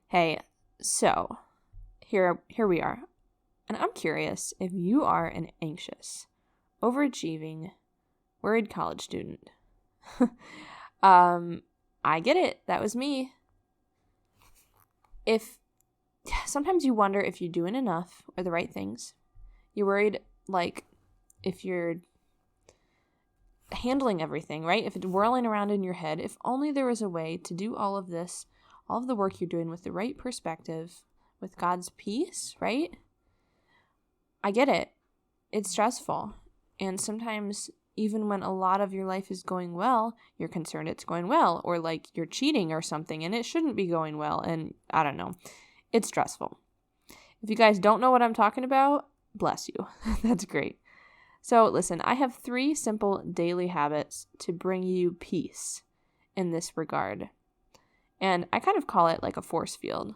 Hey, so here we are. And I'm curious if you are an anxious, overachieving, worried college student. I get it. That was me. If sometimes you wonder if you're doing enough or the right things. You're worried if you're handling everything, right? If it's whirling around in your head, if only there was a way to do all of this, all of the work you're doing with the right perspective, with God's peace, right? I get it. It's stressful. And sometimes even when a lot of your life is going well, you're concerned it's going well, or you're cheating or something and it shouldn't be going well. And I don't know. It's stressful. If you guys don't know what I'm talking about, bless you. That's great. So listen, I have 3 simple daily habits to bring you peace in this regard. And I kind of call it like a force field.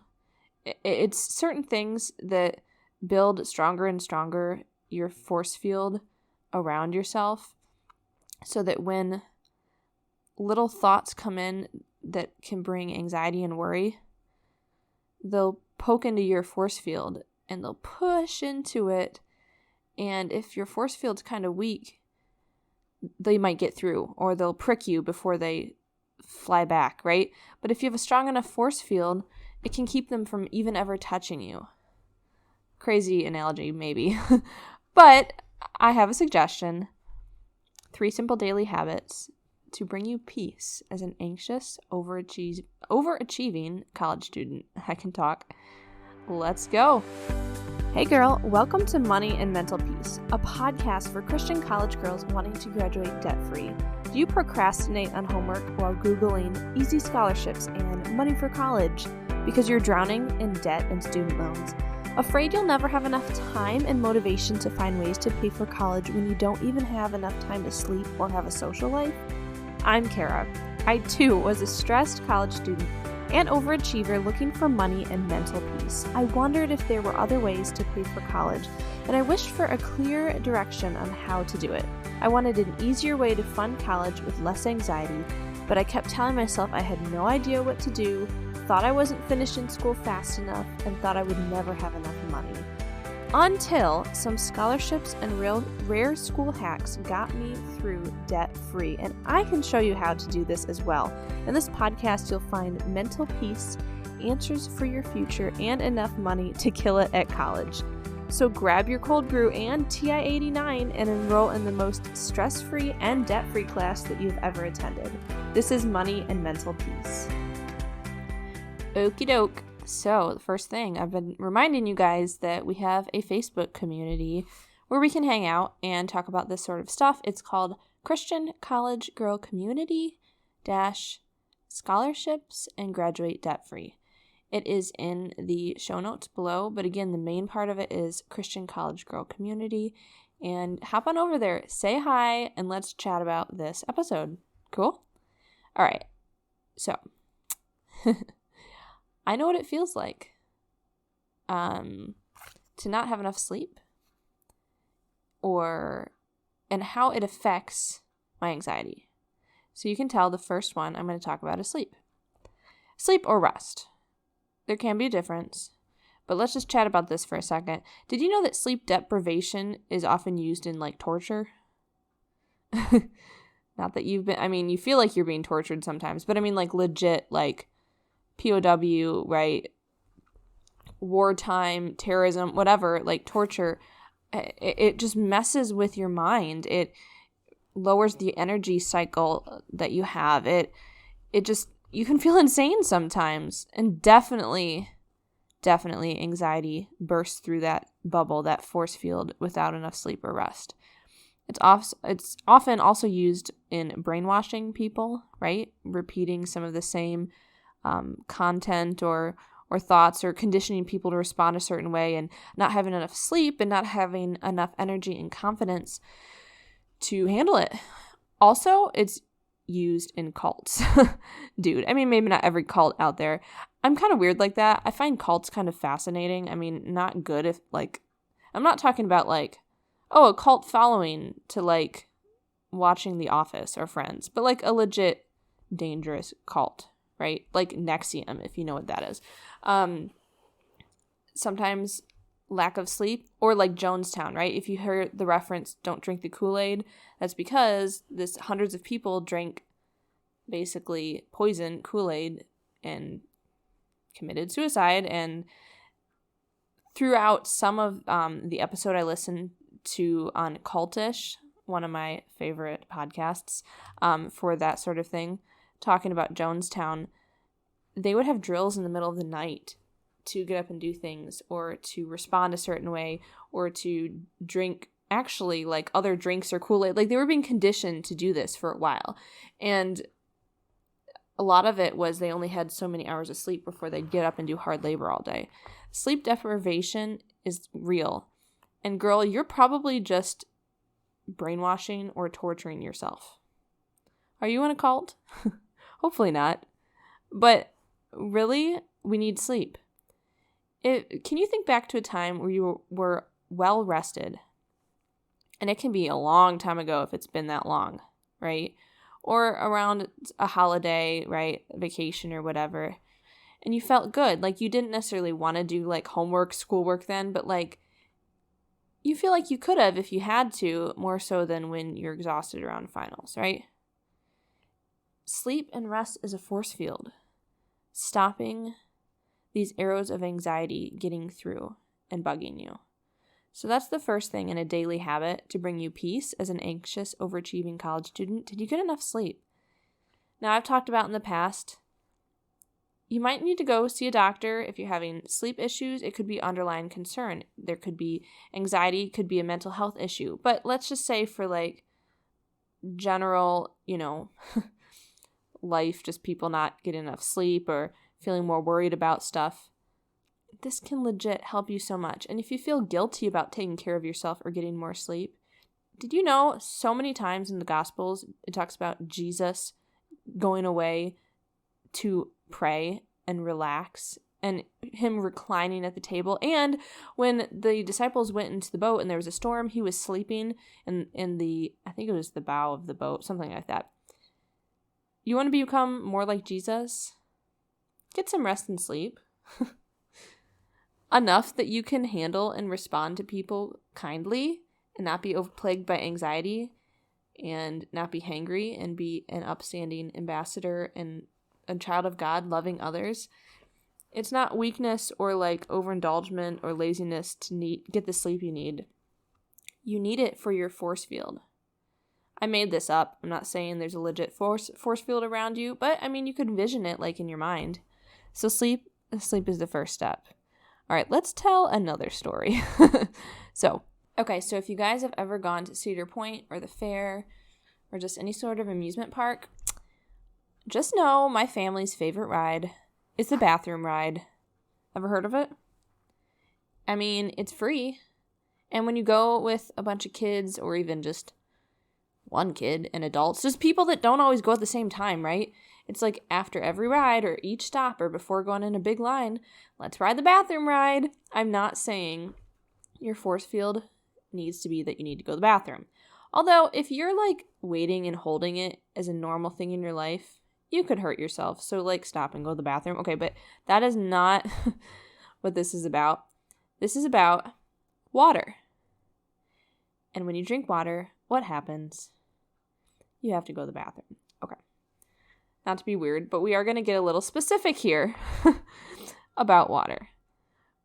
It's certain things that build stronger and stronger your force field around yourself so that when little thoughts come in that can bring anxiety and worry, they'll poke into your force field and they'll push into it. And if your force field's kind of weak, they might get through or they'll prick you before they fly back, right? But if you have a strong enough force field, it can keep them from even ever touching you. Crazy analogy, maybe. But I have a suggestion. 3 simple daily habits to bring you peace as an anxious, overachieving college student. I can talk. Let's go. Hey girl, welcome to Money and Mental Peace, a podcast for Christian college girls wanting to graduate debt-free. Do you procrastinate on homework while Googling easy scholarships and money for college because you're drowning in debt and student loans? Afraid you'll never have enough time and motivation to find ways to pay for college when you don't even have enough time to sleep or have a social life? I'm Kara. I too was a stressed college student and overachiever looking for money and mental peace. I wondered if there were other ways to pay for college, and I wished for a clear direction on how to do it. I wanted an easier way to fund college with less anxiety, but I kept telling myself I had no idea what to do, thought I wasn't finishing school fast enough, and thought I would never have enough money. Until some scholarships and rare school hacks got me through debt-free, and I can show you how to do this as well. In this podcast, you'll find mental peace, answers for your future, and enough money to kill it at college. So grab your cold brew and TI-89 and enroll in the most stress-free and debt-free class that you've ever attended. This is Money and Mental Peace. Okie doke. So the first thing, I've been reminding you guys that we have a Facebook community where we can hang out and talk about this sort of stuff. It's called Christian College Girl Community - Scholarships and Graduate Debt Free. It is in the show notes below, but again, the main part of it is Christian College Girl Community. And hop on over there, say hi, and let's chat about this episode. Cool? All right. So I know what it feels like to not have enough sleep and how it affects my anxiety. So you can tell the first one I'm going to talk about is sleep. Sleep or rest. There can be a difference, but let's just chat about this for a second. Did you know that sleep deprivation is often used in torture? Not that you feel like you're being tortured sometimes, but legit, POW, right? Wartime, terrorism, whatever, torture. It just messes with your mind. It lowers the energy cycle that you have. You can feel insane sometimes. And definitely anxiety bursts through that bubble, that force field, without enough sleep or rest. It's often also used in brainwashing people, right? Repeating some of the same content or thoughts, or conditioning people to respond a certain way, and not having enough sleep and not having enough energy and confidence to handle it. Also, it's used in cults. Dude, maybe not every cult out there. I'm kind of weird like that. I find cults kind of fascinating. Not good if I'm not talking about a cult following to watching The Office or Friends, but a legit dangerous cult, right? Like Nexium, if you know what that is. Sometimes lack of sleep, or like Jonestown, right? If you heard the reference, don't drink the Kool-Aid, that's because hundreds of people drank basically poison Kool-Aid and committed suicide. And throughout some of the episode I listened to on Cultish, one of my favorite podcasts for that sort of thing, talking about Jonestown, they would have drills in the middle of the night to get up and do things, or to respond a certain way, or to drink actually like other drinks or Kool-Aid. Like they were being conditioned to do this for a while. And a lot of it was they only had so many hours of sleep before they'd get up and do hard labor all day. Sleep deprivation is real. And girl, you're probably just brainwashing or torturing yourself. Are you in a cult? Hopefully not. But really, we need sleep. Can you think back to a time where you were well rested? And it can be a long time ago if it's been that long, right? Or around a holiday, right? Vacation or whatever. And you felt good. Like you didn't necessarily want to do like homework, schoolwork then, but like you feel like you could have if you had to, more so than when you're exhausted around finals, right? Sleep and rest is a force field, stopping these arrows of anxiety getting through and bugging you. So that's the first thing in a daily habit to bring you peace as an anxious, overachieving college student. Did you get enough sleep? Now, I've talked about in the past, you might need to go see a doctor if you're having sleep issues. It could be underlying concern. There could be anxiety, could be a mental health issue. But let's just say for like general, life, just people not getting enough sleep or feeling more worried about stuff, this can legit help you so much. And if you feel guilty about taking care of yourself or getting more sleep, did you know so many times in the Gospels it talks about Jesus going away to pray and relax, and him reclining at the table? And when the disciples went into the boat and there was a storm, he was sleeping in the, I think it was the bow of the boat, something like that. You want to become more like Jesus? Get some rest and sleep. Enough that you can handle and respond to people kindly and not be overplagued by anxiety and not be hangry and be an upstanding ambassador and a child of God loving others. It's not weakness or like overindulgence or laziness to get the sleep you need. You need it for your force field. I made this up. I'm not saying there's a legit force field around you, but I mean, you could envision it like in your mind. So sleep is the first step. All right, let's tell another story. So if you guys have ever gone to Cedar Point or the fair or just any sort of amusement park, just know my family's favorite ride is the bathroom ride. Ever heard of it? I mean, it's free. And when you go with a bunch of kids or even just one kid and adults, just people that don't always go at the same time, right? It's like after every ride or each stop or before going in a big line, let's ride the bathroom ride. I'm not saying your force field needs to be that you need to go to the bathroom. Although if you're like waiting and holding it as a normal thing in your life, you could hurt yourself. So like stop and go to the bathroom. Okay, but that is not what this is about. This is about water. And when you drink water, what happens? You have to go to the bathroom. Okay. Not to be weird, but we are going to get a little specific here about water.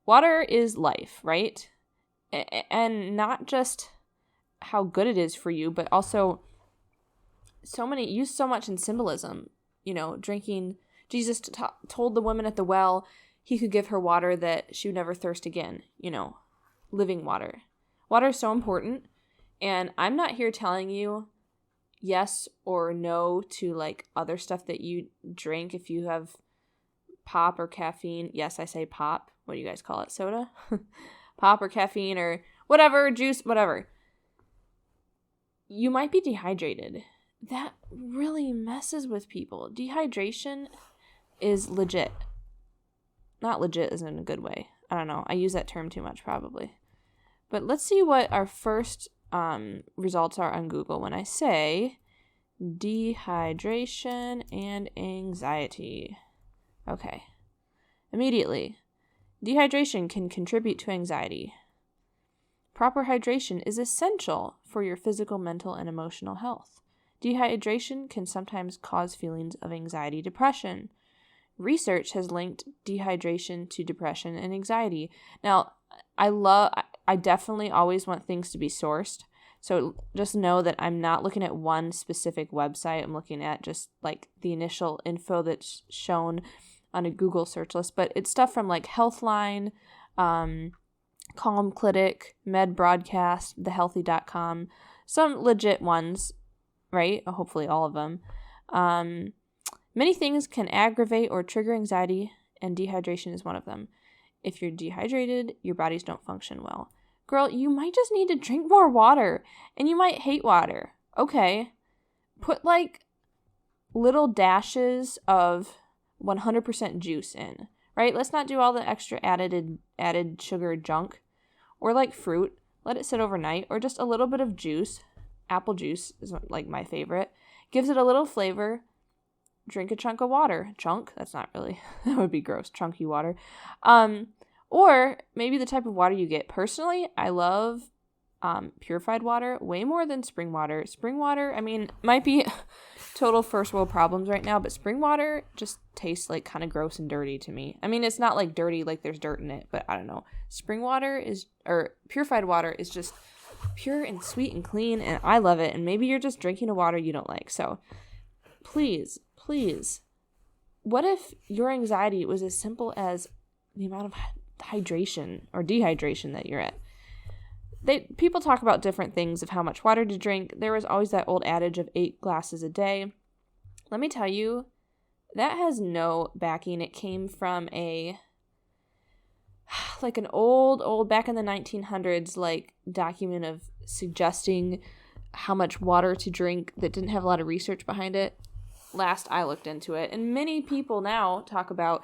Water is life, right? And not just how good it is for you, but also used so much in symbolism. Drinking. Jesus told the woman at the well he could give her water that she would never thirst again. Living water. Water is so important. And I'm not here telling you yes or no to like other stuff that you drink. If you have pop or caffeine, yes, I say pop. What do you guys call it? Soda? Pop or caffeine or whatever, juice, whatever. You might be dehydrated. That really messes with people. Dehydration is legit. Not legit as in a good way. I don't know. I use that term too much probably. But let's see what our first results are on Google when I say dehydration and anxiety. Okay. Immediately. Dehydration can contribute to anxiety. Proper hydration is essential for your physical, mental, and emotional health. Dehydration can sometimes cause feelings of anxiety, depression. Research has linked dehydration to depression and anxiety. Now, I definitely always want things to be sourced. So just know that I'm not looking at one specific website. I'm looking at just like the initial info that's shown on a Google search list. But it's stuff from like Healthline, Calm Clinic, Med Broadcast, thehealthy.com, some legit ones, right? Hopefully all of them. Many things can aggravate or trigger anxiety, and dehydration is one of them. If you're dehydrated, your bodies don't function well. Girl, you might just need to drink more water, and you might hate water. Okay. Put like little dashes of 100% juice in, right? Let's not do all the extra added sugar junk. Or like fruit, let it sit overnight, or just a little bit of juice. Apple juice is like my favorite. Gives it a little flavor. Drink a chunk of water. Chunk? That's not really, that would be gross. Chunky water. Or maybe the type of water you get. Personally, I love purified water way more than spring water. Spring water, I mean, might be total first world problems right now, but spring water just tastes like kind of gross and dirty to me. I mean, it's not like dirty, like there's dirt in it, but I don't know. Purified water is just pure and sweet and clean, and I love it. And maybe you're just drinking a water you don't like. So please, what if your anxiety was as simple as the amount of hydration or dehydration that you're at? People talk about different things of how much water to drink. There was always that old adage of 8 glasses a day. Let me tell you, that has no backing. It came from an old back in the 1900s, like document of suggesting how much water to drink that didn't have a lot of research behind it. Last I looked into it. And many people now talk about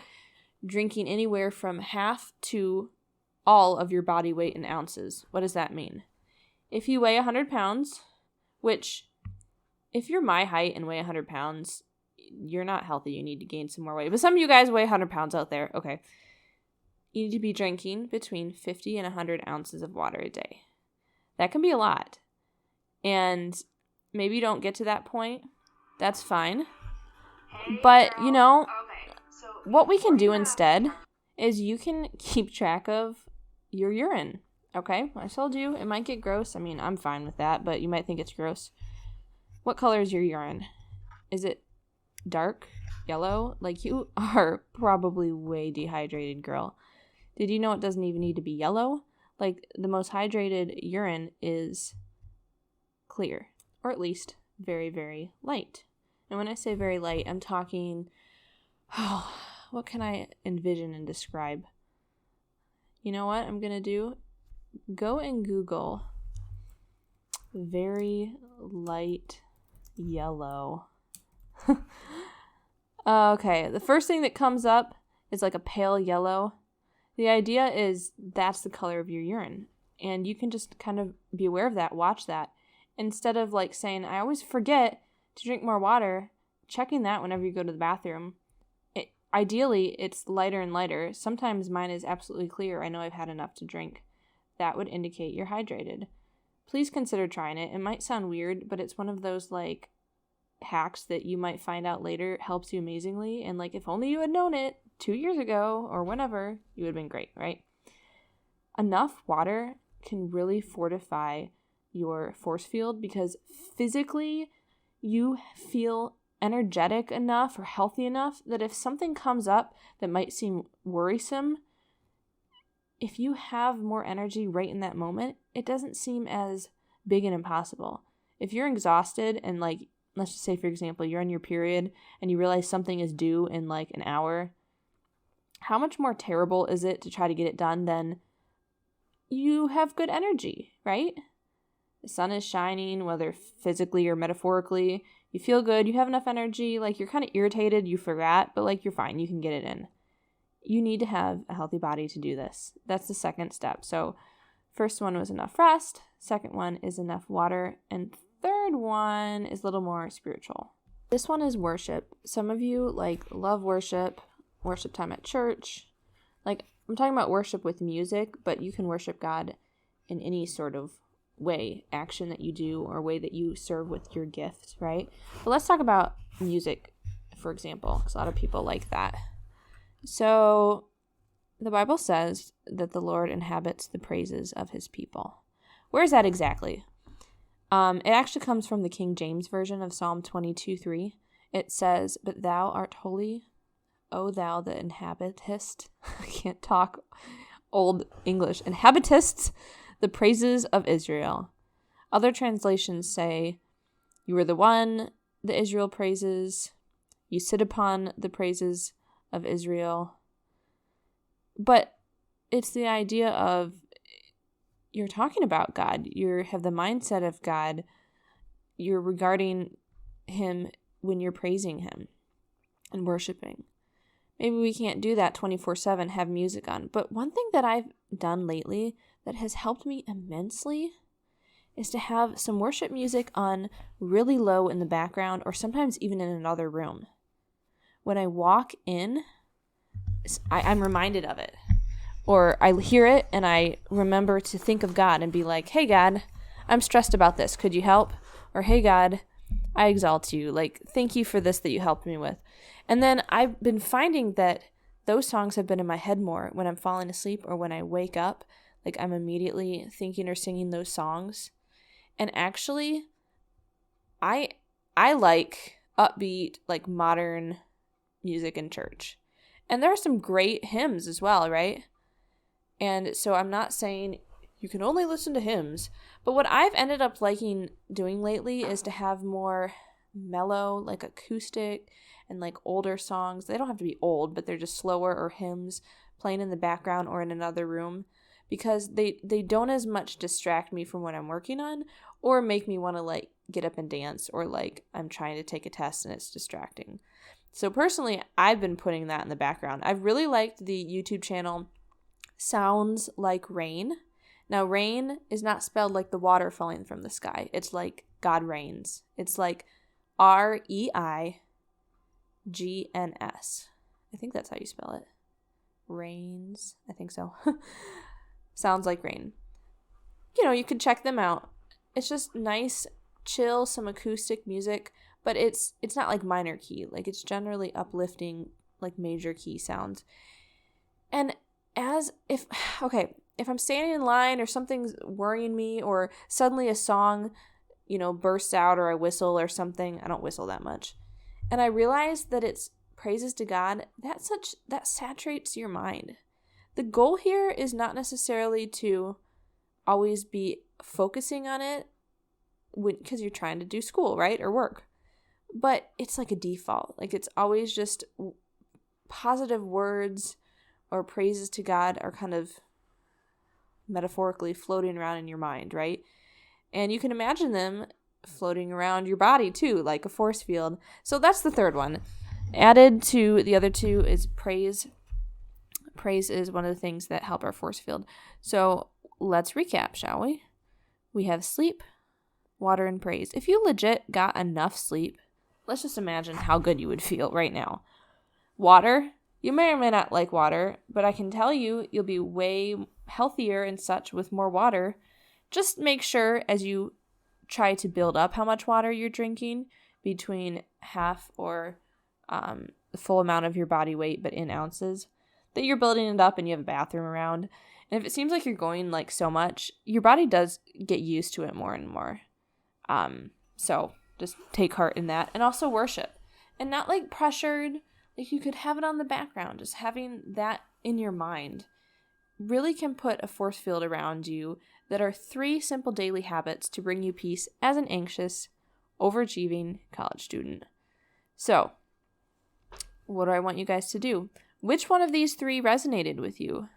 drinking anywhere from half to all of your body weight in ounces. What does that mean? If you weigh 100 pounds, which if you're my height and weigh 100 pounds, you're not healthy. You need to gain some more weight. But some of you guys weigh 100 pounds out there. Okay. You need to be drinking between 50 and 100 ounces of water a day. That can be a lot. And maybe you don't get to that point. That's fine. But, what we can do instead is you can keep track of your urine. Okay? I told you it might get gross. I mean, I'm fine with that, but you might think it's gross. What color is your urine? Is it dark yellow? Like, you are probably way dehydrated, girl. Did you know it doesn't even need to be yellow? Like, the most hydrated urine is clear, or at least very, very light. And when I say very light, I'm talking, what can I envision and describe? You know what I'm going to do? Go and Google very light yellow. Okay, the first thing that comes up is like a pale yellow. The idea is that's the color of your urine. And you can just kind of be aware of that, watch that. Instead of like saying, I always forget to drink more water, checking that whenever you go to the bathroom. Ideally, it's lighter and lighter. Sometimes mine is absolutely clear. I know I've had enough to drink. That would indicate you're hydrated. Please consider trying it. It might sound weird, but it's one of those like hacks that you might find out later helps you amazingly. And like, if only you had known it 2 years ago or whenever, you would have been great, right? Enough water can really fortify your force field because physically you feel energetic enough or healthy enough that if something comes up that might seem worrisome, if you have more energy right in that moment, it doesn't seem as big and impossible. If you're exhausted and like, let's just say for example, you're on your period and you realize something is due in like an hour, how much more terrible is it to try to get it done than you have good energy, right? The sun is shining, whether physically or metaphorically. You feel good, you have enough energy, like you're kind of irritated, you forgot, but like you're fine, you can get it in. You need to have a healthy body to do this. That's the second step. So first one was enough rest, second one is enough water, and third one is a little more spiritual. This one is worship. Some of you like love worship, worship time at church. Like, I'm talking about worship with music, but you can worship God in any sort of way, action that you do, or way that you serve with your gift, right? But let's talk about music, for example, because a lot of people like that. So the Bible says that the Lord inhabits the praises of his people. Where is that exactly? It actually comes from the King James Version of Psalm 22:3. It says, "But thou art holy, O thou that inhabitest," I can't talk old English, "inhabitest the praises of Israel." Other translations say, "You are the one that Israel praises. You sit upon the praises of Israel." But it's the idea of you're talking about God. You have the mindset of God. You're regarding him when you're praising him and worshiping. Maybe we can't do that 24/7, have music on. But one thing that I've done lately that has helped me immensely is to have some worship music on really low in the background, or sometimes even in another room. When I walk in, I'm reminded of it. Or I hear it and I remember to think of God and be like, "Hey God, I'm stressed about this. Could you help?" Or, "Hey God, I exalt you. Like, thank you for this that you helped me with." And then I've been finding that those songs have been in my head more when I'm falling asleep or when I wake up. Like, I'm immediately thinking or singing those songs. And actually, I like upbeat, like modern music in church. And there are some great hymns as well, right? And so I'm not saying you can only listen to hymns, but what I've ended up liking doing lately is to have more mellow, like acoustic and like older songs. They don't have to be old, but they're just slower, or hymns playing in the background or in another room, because they don't as much distract me from what I'm working on or make me want to like get up and dance, or like I'm trying to take a test and it's distracting. So personally, I've been putting that in the background. I've really liked the YouTube channel Sounds Like Rain. Now, rain is not spelled like the water falling from the sky. It's like God reigns. It's like REIGNS. I think that's how you spell it. Rains. I think so. Sounds Like Rain. You know, you can check them out. It's just nice, chill, some acoustic music, but it's not like minor key. Like, it's generally uplifting, like major key sounds. And if I'm standing in line or something's worrying me, or suddenly a song, bursts out, or I whistle or something. I don't whistle that much. And I realize that it's praises to God. That saturates your mind. The goal here is not necessarily to always be focusing on it because you're trying to do school, right? Or work. But it's like a default. Like, it's always just positive words or praises to God are kind of metaphorically floating around in your mind, right? And you can imagine them floating around your body too, like a force field. So that's the third one. Added to the other two is praise. Praise is one of the things that help our force field. So let's recap, shall we? We have sleep, water, and praise. If you legit got enough sleep, let's just imagine how good you would feel right now. Water. You may or may not like water, but I can tell you you'll be way healthier and such with more water. Just make sure as you try to build up how much water you're drinking, between half or the full amount of your body weight, but in ounces, that you're building it up and you have a bathroom around. And if it seems like you're going like so much, your body does get used to it more and more. So just take heart in that. And also worship. And not like pressured. Like, you could have it on the background. Just having that in your mind really can put a force field around you that are 3 simple daily habits to bring you peace as an anxious, overachieving college student. So, what do I want you guys to do? Which one of these 3 resonated with you?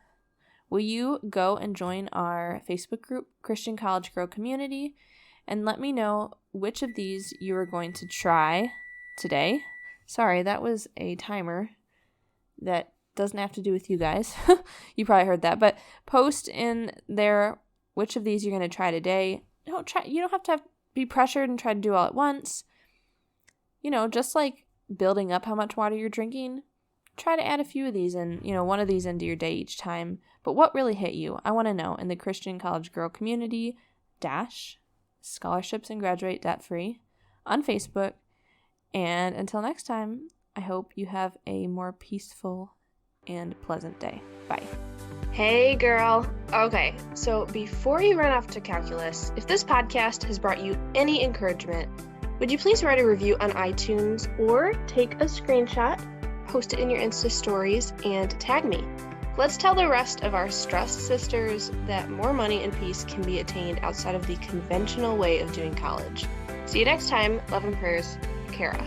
Will you go and join our Facebook group, Christian College Girl Community, and let me know which of these you are going to try today? Sorry, that was a timer that doesn't have to do with you guys. You probably heard that. But post in there which of these you're going to try today. You don't have to be pressured and try to do all at once. Just like building up how much water you're drinking, try to add a few of these in, one of these into your day each time. But what really hit you? I want to know in the Christian College Girl Community - scholarships and graduate debt free on Facebook. And until next time, I hope you have a more peaceful and pleasant day. Bye. Hey girl. Okay, so before you run off to calculus, if this podcast has brought you any encouragement, would you please write a review on iTunes or take a screenshot, post it in your Insta stories, and tag me. Let's tell the rest of our stressed sisters that more money and peace can be attained outside of the conventional way of doing college. See you next time. Love and prayers, Kara.